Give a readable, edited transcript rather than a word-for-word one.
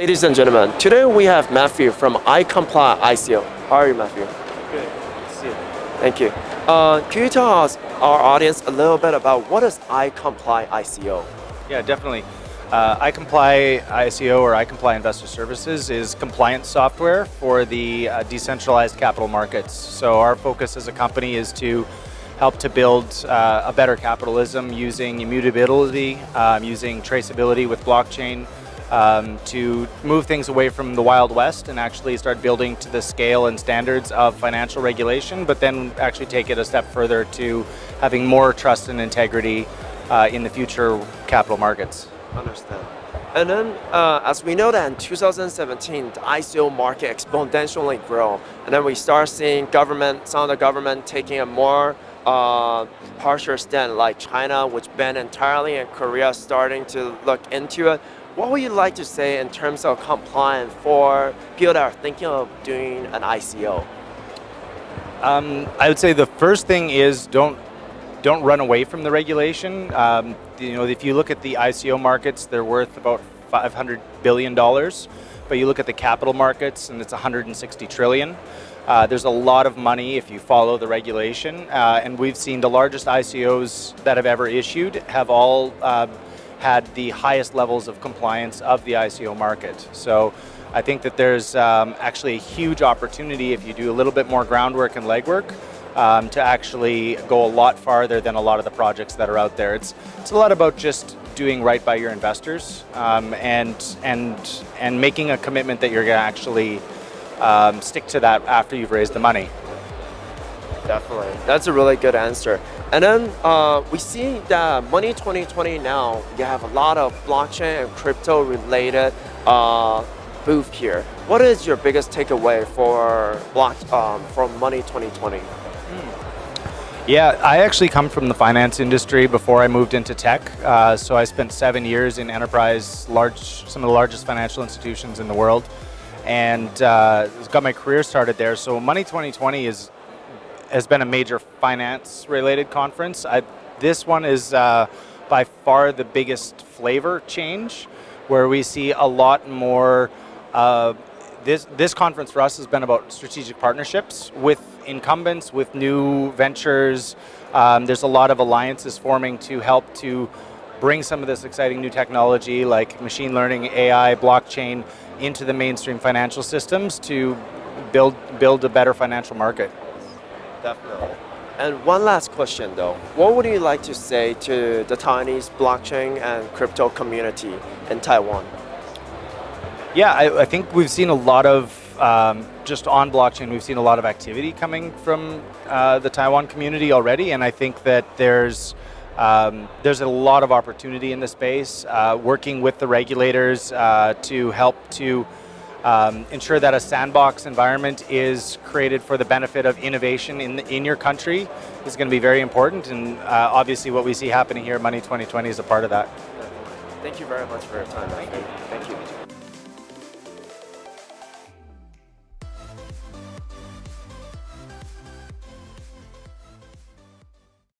Ladies and gentlemen, today we have Matthew from iComplyICO. How are you, Matthew? Good. See you. Thank you. Can you tell us, our audience, a little bit about what is iComplyICO? Yeah, definitely. iComplyICO or iComply Investor Services is compliance software for the decentralized capital markets. So our focus as a company is to help to build a better capitalism using immutability, using traceability with blockchain, to move things away from the Wild West and actually start building to the scale and standards of financial regulation, but then actually take it a step further to having more trust and integrity in the future capital markets. Understand. And then, as we know that in 2017, the ICO market exponentially grew, and then we start seeing some of the government taking a more harsher stand, like China, which banned entirely, and Korea starting to look into it. What would you like to say in terms of compliance for people that are thinking of doing an ICO? I would say the first thing is don't run away from the regulation. If you look at the ICO markets, they're worth about $500 billion, but you look at the capital markets and it's $160 trillion. There's a lot of money if you follow the regulation, and we've seen the largest ICOs that have ever issued have all had the highest levels of compliance of the ICO market. So I think that there's actually a huge opportunity if you do a little bit more groundwork and legwork to actually go a lot farther than a lot of the projects that are out there. It's a lot about just doing right by your investors and making a commitment that you're going to actually stick to that after you've raised the money. Definitely. That's a really good answer. And then we see that Money20 now, you have a lot of blockchain and crypto related booth here. What is your biggest takeaway from Money20? Yeah, I actually come from the finance industry before I moved into tech. So I spent 7 years in enterprise, some of the largest financial institutions in the world, and got my career started there. So Money20 has been a major finance-related conference. This one is by far the biggest flavor change, where we see a lot more. This conference for us has been about strategic partnerships with incumbents, with new ventures. There's a lot of alliances forming to help to bring some of this exciting new technology like machine learning, AI, blockchain into the mainstream financial systems to build a better financial market. Definitely. And one last question though, what would you like to say to the Taiwanese blockchain and crypto community in Taiwan? Yeah, I think we've seen a lot of, just on blockchain, we've seen a lot of activity coming from the Taiwan community already, and I think that there's a lot of opportunity in the space, working with the regulators to help to ensure that a sandbox environment is created for the benefit of innovation in your country is going to be very important, and obviously what we see happening here at Money20 is a part of that. Thank you very much for your time. Thank you. Thank you.